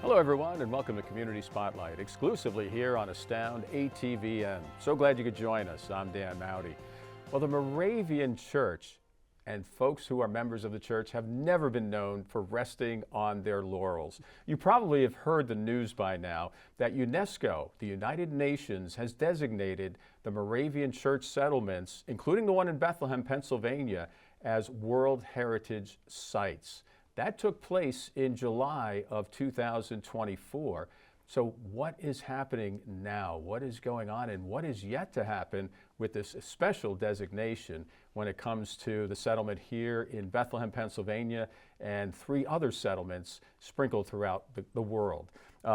Hello everyone and welcome to Community Spotlight, exclusively here on Astound ATVN. So glad you could join us. I'm Dan Mowdy. Well, the Moravian Church and folks who are members of the church have never been known for resting on their laurels. You probably have heard the news by now that UNESCO, the United Nations, has designated the Moravian church settlements, including the one in Bethlehem, Pennsylvania, as World Heritage Sites. That took place in July of 2024. So what is happening now? What is going on and what is yet to happen with this special designation when it comes to the settlement here in Bethlehem, Pennsylvania, and 3 other settlements sprinkled throughout the world?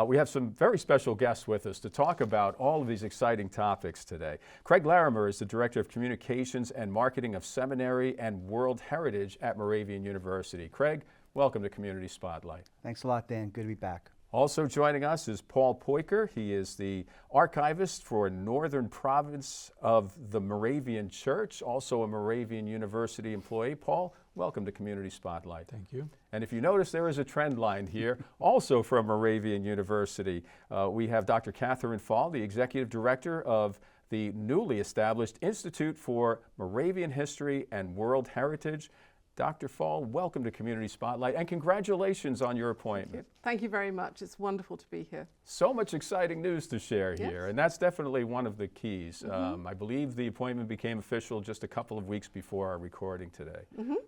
We have some very special guests with us to talk about all of these exciting topics today. Craig Larimer is the Director of Communications and Marketing of Seminary and World Heritage at Moravian University. Craig, welcome to Community Spotlight. Thanks a lot, Dan. Good to be back. Also joining us is Paul Peucker. He is the archivist for Northern Province of the Moravian Church, also a Moravian University employee. Paul, welcome to Community Spotlight. Thank you. And if you notice, there is a trend line here, also from Moravian University. We have Dr. Katherine Faull, the Executive Director of the newly established Institute for Moravian History and World Heritage. Dr. Faull, welcome to Community Spotlight and congratulations on your appointment. Thank you very much. It's wonderful to be here. So much exciting news to share Yes. here, and that's definitely one of the keys. I believe the appointment became official just a couple of weeks before our recording today.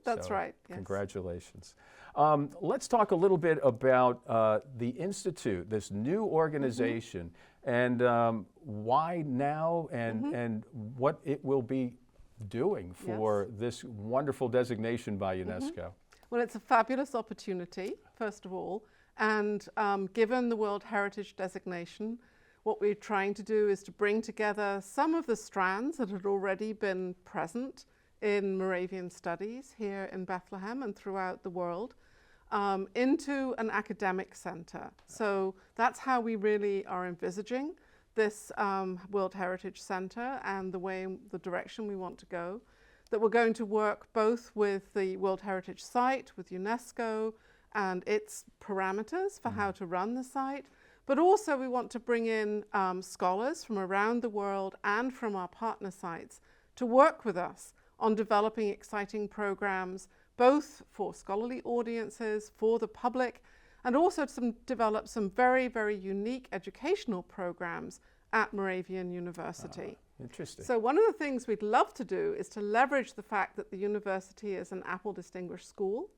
That's So, right. Yes. Congratulations. Let's talk a little bit about the Institute, this new organization, and why now and what it will be doing for this wonderful designation by UNESCO. Well, it's a fabulous opportunity, first of all, and given the World Heritage designation, what we're trying to do is to bring together some of the strands that had already been present in Moravian studies here in Bethlehem and throughout the world into an academic center. So that's how we really are envisaging this World Heritage Center and the direction we want to go, that we're going to work both with the World Heritage Site, with UNESCO and its parameters for how to run the site, but also we want to bring in scholars from around the world and from our partner sites to work with us on developing exciting programs, both for scholarly audiences, for the public, and also to develop some very, very unique educational programs at Moravian University. Interesting. So one of the things we'd love to do is to leverage the fact that the university is an Apple Distinguished School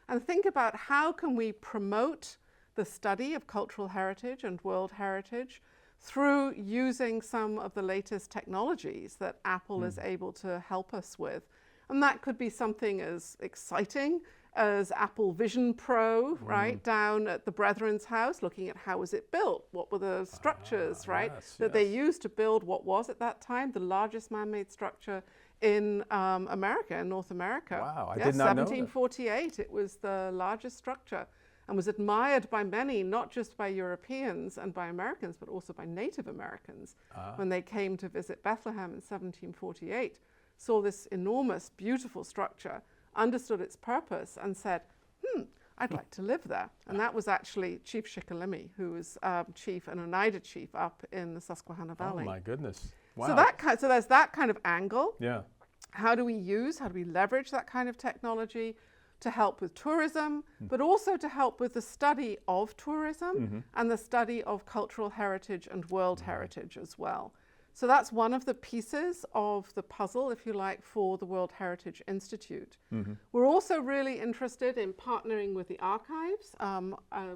and think about how can we promote the study of cultural heritage and world heritage through using some of the latest technologies that Apple is able to help us with. And that could be something as exciting as Apple Vision Pro, right, down at the Brethren's house, looking at how was it built, what were the structures, right, that they used to build what was at that time the largest man-made structure in America, in North America. Wow, I did not know that. 1748, it was the largest structure and was admired by many, not just by Europeans and by Americans, but also by Native Americans when they came to visit Bethlehem in 1748, saw this enormous, beautiful structure, understood its purpose and said, I'd like to live there. And that was actually Chief Shikellamy, who was chief, an Oneida chief up in the Susquehanna Valley. Oh my goodness. Wow. So there's that kind of angle. Yeah. How do we leverage that kind of technology to help with tourism, but also to help with the study of tourism and the study of cultural heritage and world heritage as well. So that's one of the pieces of the puzzle, if you like, for the World Heritage Institute. We're also really interested in partnering with the archives.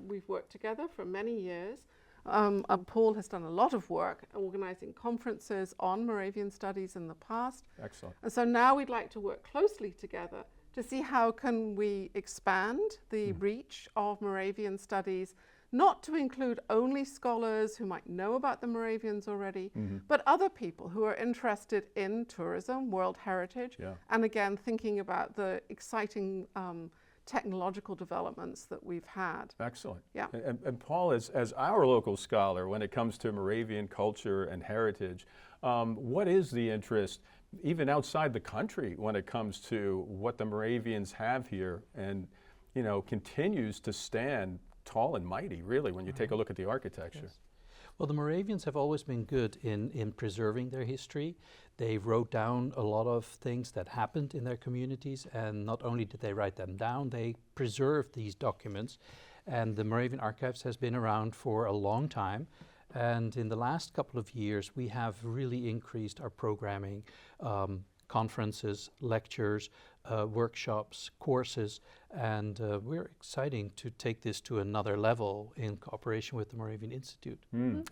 We've worked together for many years. Paul has done a lot of work organizing conferences on Moravian studies in the past. Excellent. And so now we'd like to work closely together to see how can we expand the reach of Moravian studies, not to include only scholars who might know about the Moravians already, but other people who are interested in tourism, world heritage, and again, thinking about the exciting technological developments that we've had. Excellent. Yeah. And Paul, as our local scholar, when it comes to Moravian culture and heritage, what is the interest, even outside the country, when it comes to what the Moravians have here and, you know, continues to stand tall and mighty, really, when you take a look at the architecture. Yes. Well, the Moravians have always been good in preserving their history. They wrote down a lot of things that happened in their communities, and not only did they write them down, they preserved these documents. And the Moravian Archives has been around for a long time. And in the last couple of years, we have really increased our programming, conferences, lectures, workshops, courses, and we're excited to take this to another level in cooperation with the Moravian Institute.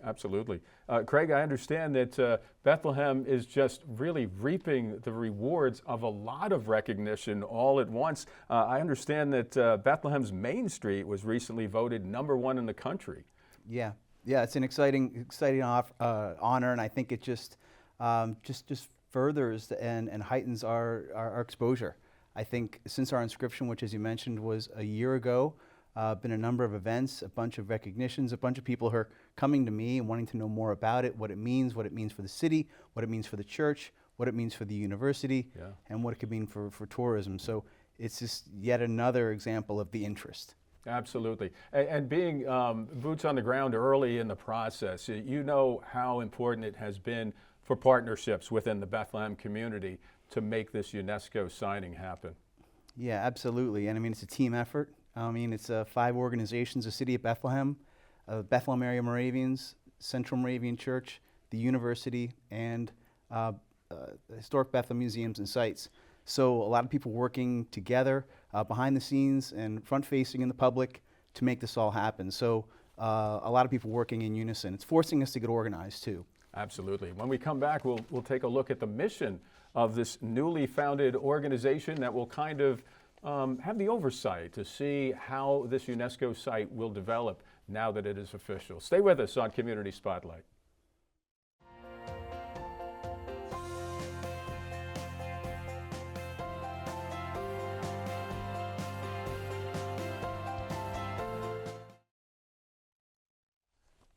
Absolutely. Craig, I understand that Bethlehem is just really reaping the rewards of a lot of recognition all at once. I understand that Bethlehem's Main Street was recently voted #1 in the country. Yeah, it's an exciting honor, and I think it just furthers and heightens our exposure. I think since our inscription, which as you mentioned was a year ago, been a number of events, a bunch of recognitions, a bunch of people who are coming to me and wanting to know more about it, what it means for the city, what it means for the church, what it means for the university, and what it could mean for tourism. So it's just yet another example of the interest. Absolutely. And being boots on the ground early in the process, you know how important it has been for partnerships within the Bethlehem community to make this UNESCO signing happen. Yeah, absolutely. And I mean, it's a team effort. I mean, it's 5 organizations, the City of Bethlehem, Bethlehem Area Moravians, Central Moravian Church, the university, and Historic Bethlehem Museums and Sites. So a lot of people working together behind the scenes and front-facing in the public to make this all happen. So a lot of people working in unison. It's forcing us to get organized too. Absolutely. When we come back, we'll take a look at the mission of this newly founded organization that will kind of have the oversight to see how this UNESCO site will develop now that it is official. Stay with us on Community Spotlight.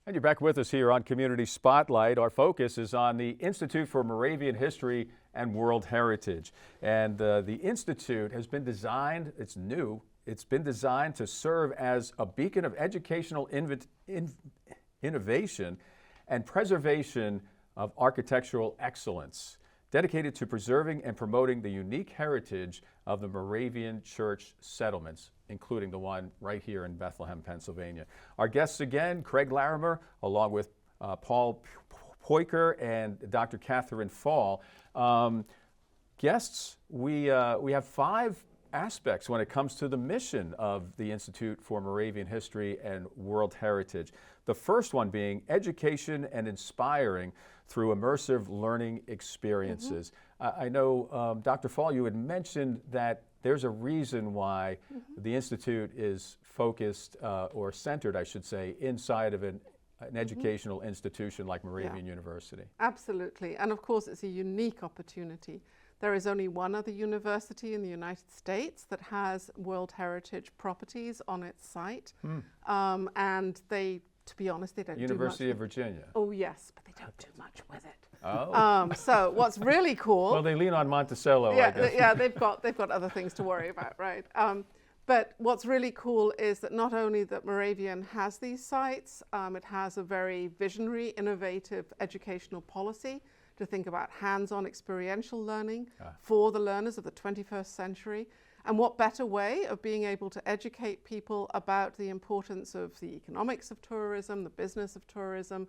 And you're back with us here on Community Spotlight. Our focus is on the Institute for Moravian History and World Heritage. And the Institute has been designed, it's new, it's been designed to serve as a beacon of educational innovation and preservation of architectural excellence, dedicated to preserving and promoting the unique heritage of the Moravian church settlements, including the one right here in Bethlehem, Pennsylvania. Our guests again, Craig Larimer, along with Paul Peucker and Dr. Katherine Faull. Guests, we have 5 aspects when it comes to the mission of the Institute for Moravian History and World Heritage. The first one being education and inspiring through immersive learning experiences. I know, Dr. Faull, you had mentioned that there's a reason why the Institute is focused, or centered, I should say, inside of an educational institution like Moravian University. Absolutely. And of course, it's a unique opportunity. There is only one other university in the United States that has World Heritage properties on its site. And they, to be honest, they don't do much. University of Virginia. Oh, yes, but they don't do much with it. Oh. So what's really cool. Well, they lean on Monticello, I guess. Yeah, they've got other things to worry about, right? But what's really cool is that not only that Moravian has these sites, it has a very visionary, innovative educational policy to think about hands-on experiential learning for the learners of the 21st century. And what better way of being able to educate people about the importance of the economics of tourism, the business of tourism,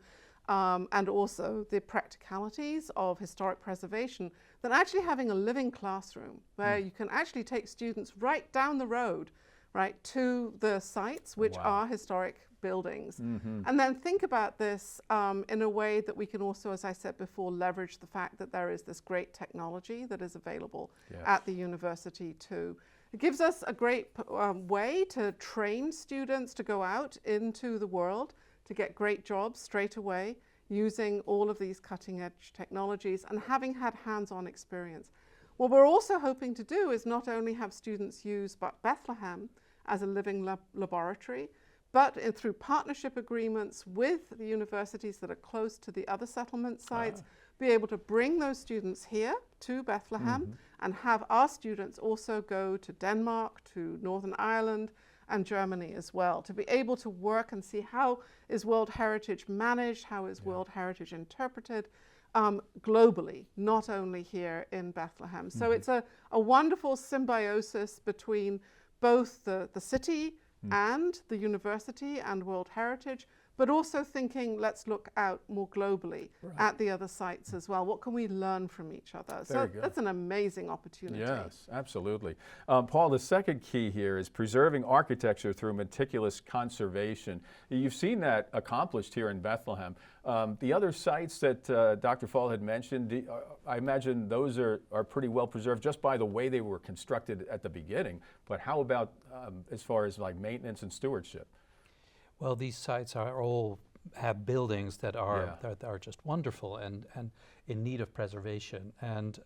and also the practicalities of historic preservation than actually having a living classroom where you can actually take students right down the road, right, to the sites which are historic buildings. And then think about this in a way that we can also, as I said before, leverage the fact that there is this great technology that is available at the university too. It gives us a great way to train students to go out into the world to get great jobs straight away using all of these cutting-edge technologies and having had hands-on experience. What we're also hoping to do is not only have students use Bethlehem as a living laboratory, but through partnership agreements with the universities that are close to the other settlement sites, be able to bring those students here to Bethlehem and have our students also go to Denmark, to Northern Ireland, and Germany as well, to be able to work and see how is World Heritage managed, how is World Heritage interpreted globally, not only here in Bethlehem. So it's a wonderful symbiosis between both the city and the university and World Heritage, but also thinking, let's look out more globally at the other sites as well. What can we learn from each other? So that's an amazing opportunity. Yes, absolutely. Paul, the second key here is preserving architecture through meticulous conservation. You've seen that accomplished here in Bethlehem. The other sites that Dr. Faull had mentioned, I imagine those are pretty well preserved just by the way they were constructed at the beginning. But how about as far as like maintenance and stewardship? Well, these sites are all have buildings that are just wonderful and in need of preservation, and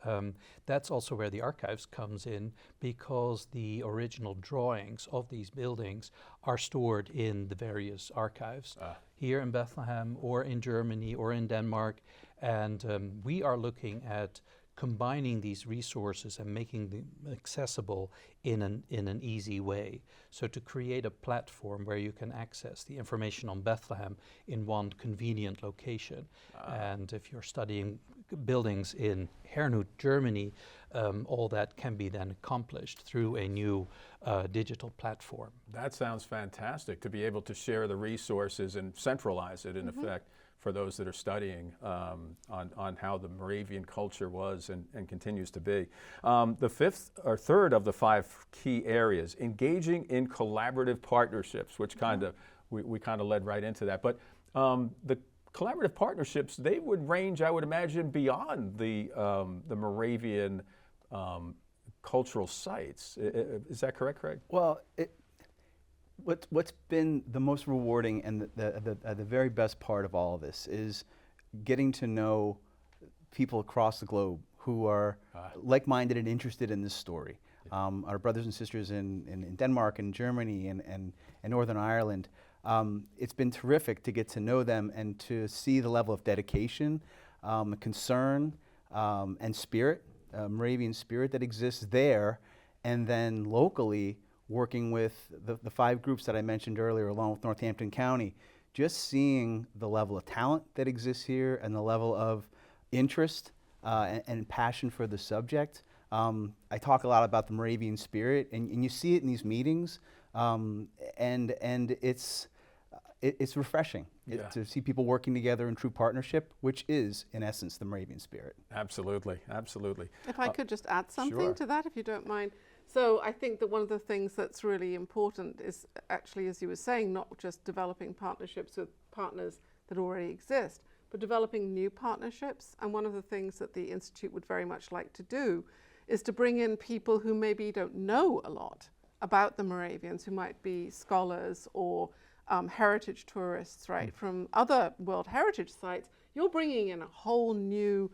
that's also where the archives comes in, because the original drawings of these buildings are stored in the various archives here in Bethlehem or in Germany or in Denmark, and we are looking at combining these resources and making them accessible in an easy way. So to create a platform where you can access the information on Bethlehem in one convenient location. And if you're studying buildings in Herrnhut, Germany, all that can be then accomplished through a new digital platform. That sounds fantastic, to be able to share the resources and centralize it in effect for those that are studying on how the Moravian culture was and continues to be. The third of the 5 key areas, engaging in collaborative partnerships, which kind of, we kind of led right into that. But the collaborative partnerships, they would range, I would imagine, beyond the Moravian cultural sites. Is that correct, Craig? Well, what's been the most rewarding and the very best part of all of this is getting to know people across the globe who are like-minded and interested in this story. Our brothers and sisters in Denmark and Germany and Northern Ireland. It's been terrific to get to know them and to see the level of dedication, concern, and spirit, Moravian spirit that exists there, and then locally working with the 5 groups that I mentioned earlier, along with Northampton County, just seeing the level of talent that exists here and the level of interest and passion for the subject. I talk a lot about the Moravian spirit, and you see it in these meetings, and it's refreshing to see people working together in true partnership, which is, in essence, the Moravian spirit. Absolutely, absolutely. If I could just add something to that, if you don't mind. So I think that one of the things that's really important is actually, as you were saying, not just developing partnerships with partners that already exist, but developing new partnerships. And one of the things that the Institute would very much like to do is to bring in people who maybe don't know a lot about the Moravians, who might be scholars or heritage tourists, right, from other World Heritage sites. You're bringing in a whole new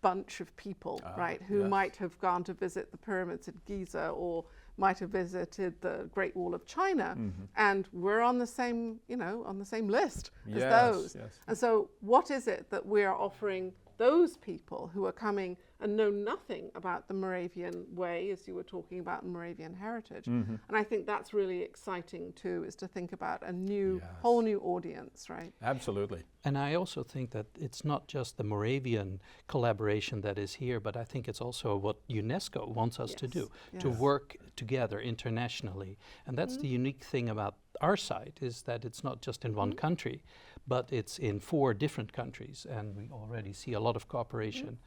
bunch of people, right, who might have gone to visit the pyramids at Giza or might have visited the Great Wall of China, and we're on the same, on the same list as those. Yes. And so what is it that we're offering those people who are coming and know nothing about the Moravian way, as you were talking about Moravian heritage? And I think that's really exciting too, is to think about a new, whole new audience, right? Absolutely. And I also think that it's not just the Moravian collaboration that is here, but I think it's also what UNESCO wants us to do, to work together internationally. And that's the unique thing about our site, is that it's not just in one country, but it's in 4 different countries, and we already see a lot of cooperation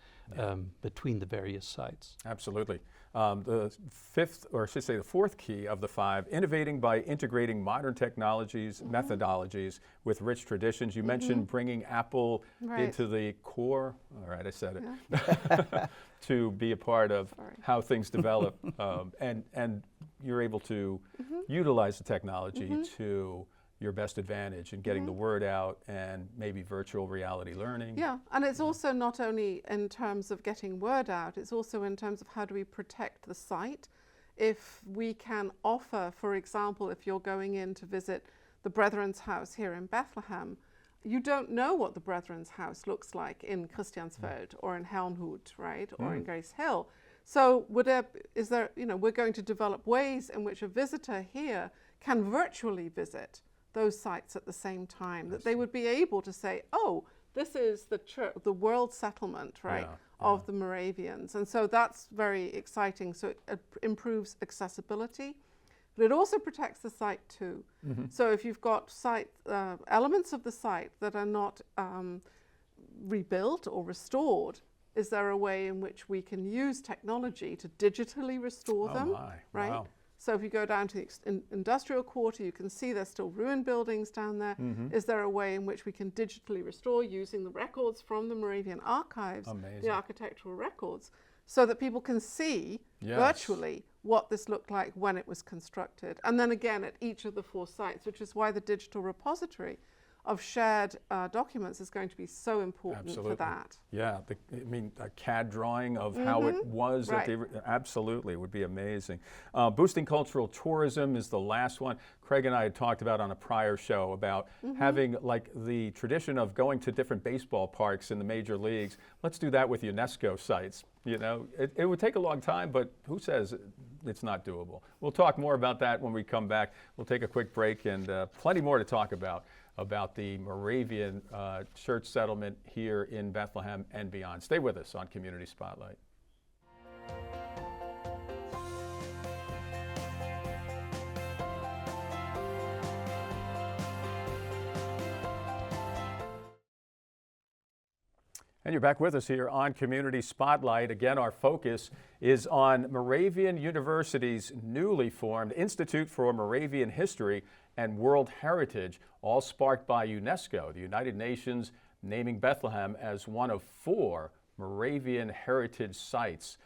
between the various sites. Absolutely. The 5th, or I should say the 4th key of the 5, innovating by integrating modern technologies, methodologies with rich traditions. You mentioned bringing Apple into the core, all right, I said it, to be a part of how things develop, and you're able to utilize the technology to your best advantage in getting the word out and maybe virtual reality learning. Yeah, and it's also not only in terms of getting word out, it's also in terms of how do we protect the site. If we can offer, for example, if you're going in to visit the Brethren's house here in Bethlehem, you don't know what the Brethren's house looks like in Christiansfeld or in Herrnhut, right, or in Grace Hill. So we're going to develop ways in which a visitor here can virtually visit those sites at the same time, that they would be able to say, oh, this is the world settlement, right, of the Moravians. And so that's very exciting. So it improves accessibility, but it also protects the site too. So if you've got elements of the site that are not rebuilt or restored, is there a way in which we can use technology to digitally restore them? Right? Wow. So if you go down to the industrial quarter, you can see there's still ruined buildings down there. Is there a way in which we can digitally restore using the records from the Moravian archives, the architectural records, so that people can see virtually what this looked like when it was constructed? And then again at each of the 4 sites, which is why the digital repository of shared documents is going to be so important for that. Yeah, I mean, a CAD drawing of how it was. Absolutely, would be amazing. Boosting cultural tourism is the last one. Craig and I had talked about on a prior show about having like the tradition of going to different baseball parks in the major leagues. Let's do that with UNESCO sites. You know, it would take a long time, but who says it's not doable? We'll talk more about that when we come back. We'll take a quick break and plenty more to talk about the Moravian church settlement here in Bethlehem and beyond. Stay with us on Community Spotlight. And you're back with us here on Community Spotlight. Again, our focus is on Moravian University's newly formed Institute for Moravian History and World Heritage, all sparked by UNESCO, the United Nations naming Bethlehem as one of 4 Moravian heritage sites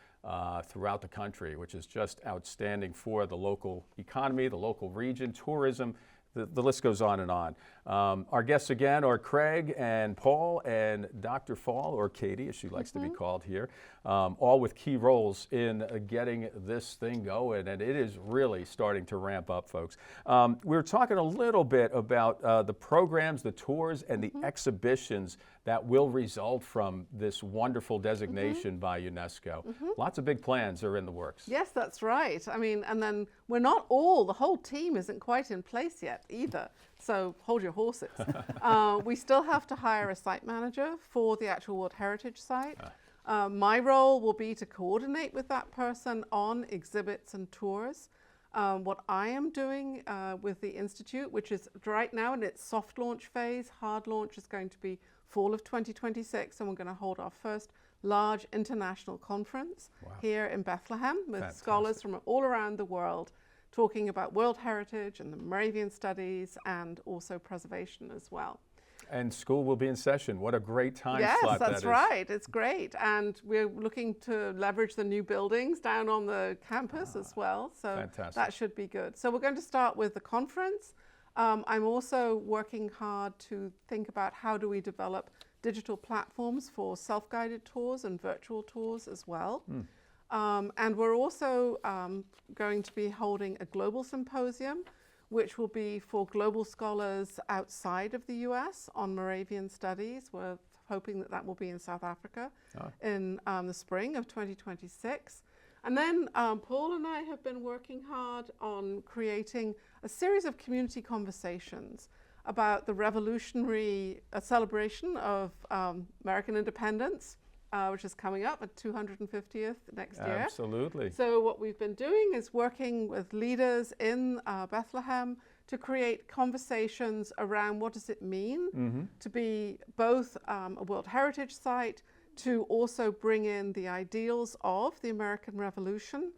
throughout the country, which is just outstanding for the local economy, the local region, tourism. The list goes on and on. Our guests again are Craig and Paul and Dr. Faull, or Katie as she likes to be called here, all with key roles in getting this thing going, and it is really starting to ramp up, folks. We're talking a little bit about the programs, the tours, and the exhibitions that will result from this wonderful designation by UNESCO. Lots of big plans are in the works. Yes, that's right. I mean, and then the whole team isn't quite in place yet either. So hold your horses. We still have to hire a site manager for the actual World Heritage site. My role will be to coordinate with that person on exhibits and tours. What I am doing with the Institute, which is right now in its soft launch phase, hard launch is going to be fall of 2026, and we're going to hold our first large international conference here in Bethlehem with scholars from all around the world talking about World Heritage and the Moravian studies and also preservation as well. And school will be in session. What a great time slot that is. Yes, that's right. It's great. And we're looking to leverage the new buildings down on the campus as well. So that should be good. So we're going to start with the conference. I'm also working hard to think about how do we develop digital platforms for self-guided tours and virtual tours as well. And we're also going to be holding a global symposium, which will be for global scholars outside of the US on Moravian studies. We're hoping that that will be in South Africa in the spring of 2026. And then Paul and I have been working hard on creating a series of community conversations about the revolutionary celebration of American independence, which is coming up at 250th next year. Absolutely. So what we've been doing is working with leaders in Bethlehem to create conversations around what does it mean to be both a World Heritage Site, to also bring in the ideals of the American Revolution,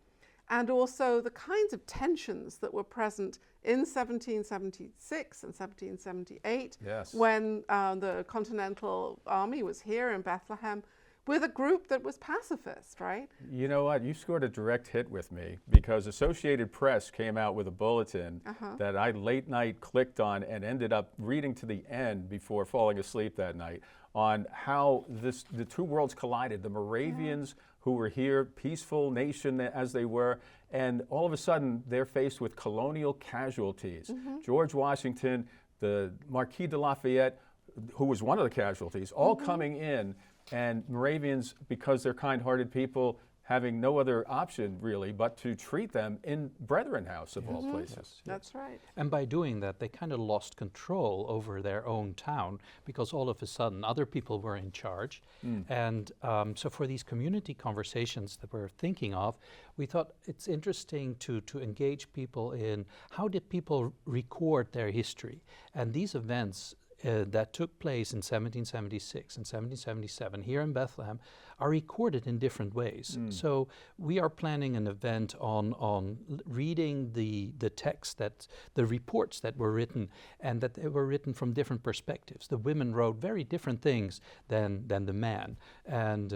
and also the kinds of tensions that were present in 1776 and 1778 when the Continental Army was here in Bethlehem with a group that was pacifist, right? You know what? You scored a direct hit with me because Associated Press came out with a bulletin that I late night clicked on and ended up reading to the end before falling asleep that night on how the two worlds collided. The Moravians who were here, peaceful nation as they were, and all of a sudden they're faced with colonial casualties. George Washington, the Marquis de Lafayette, who was one of the casualties, all coming in. And Moravians, because they're kind-hearted people, having no other option really but to treat them in Brethren House of all places. That's right. And by doing that, they kind of lost control over their own town because all of a sudden other people were in charge. And so for these community conversations that we're thinking of, we thought it's interesting to engage people in how did people record their history. And these events that took place in 1776 and 1777 here in Bethlehem are recorded in different ways. So we are planning an event on reading the text, the reports that were written, and that they were written from different perspectives. The women wrote very different things than the man. And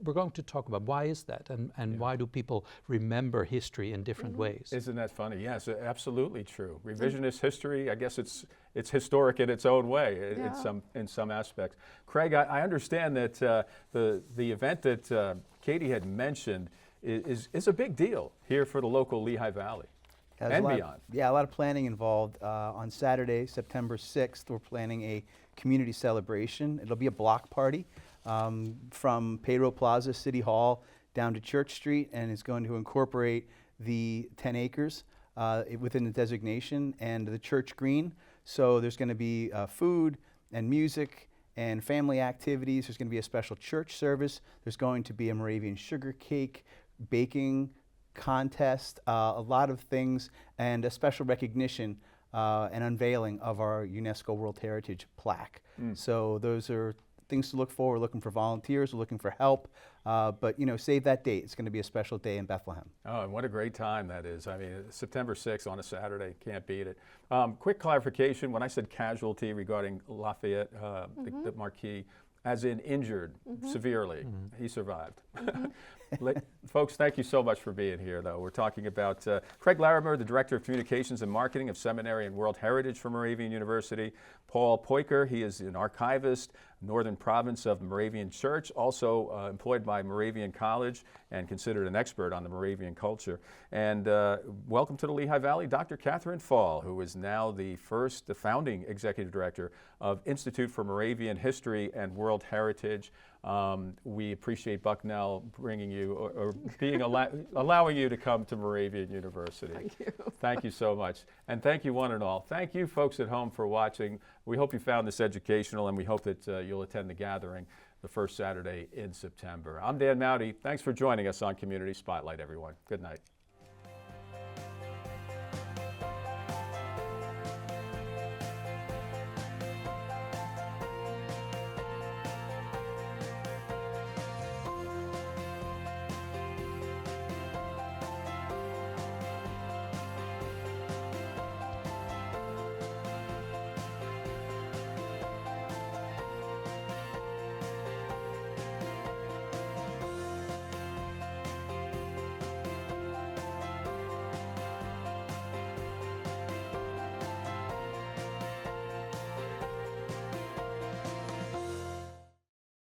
we're going to talk about why is that, and why do people remember history in different ways. Isn't that funny? Yes, absolutely true. Revisionist history, I guess it's historic in its own way in some aspects. Craig, I understand that the event that Katie had mentioned is a big deal here for the local Lehigh Valley and beyond. A lot of planning involved. On Saturday, September 6th, we're planning a community celebration. It'll be a block party from Pedro Plaza, City Hall, down to Church Street, and it's going to incorporate the 10 acres within the designation and the church green. So there's going to be food and music and family activities. There's going to be a special church service. There's going to be a Moravian sugar cake baking contest, a lot of things, and a special recognition and unveiling of our UNESCO World Heritage plaque. So those are things to look for. We're looking for volunteers. We're looking for help. But, save that date. It's going to be a special day in Bethlehem. Oh, and what a great time that is. I mean, September 6th on a Saturday, can't beat it. Quick clarification, when I said casualty regarding Lafayette, the Marquis, as in injured severely, he survived. Folks, thank you so much for being here, though. We're talking about Craig Larimer, the Director of Communications and Marketing of Seminary and World Heritage for Moravian University. Paul Peucker, he is an archivist, Northern Province of Moravian Church, also employed by Moravian College and considered an expert on the Moravian culture. And welcome to the Lehigh Valley, Dr. Katherine Faull, who is now the founding Executive Director of Institute for Moravian History and World Heritage. We appreciate Bucknell bringing you or being allowing you to come to Moravian University. Thank you. Thank you so much. And thank you one and all. Thank you folks at home for watching. We hope you found this educational, and we hope that you'll attend the gathering the first Saturday in September. I'm Dan Mowdy. Thanks for joining us on Community Spotlight, everyone. Good night.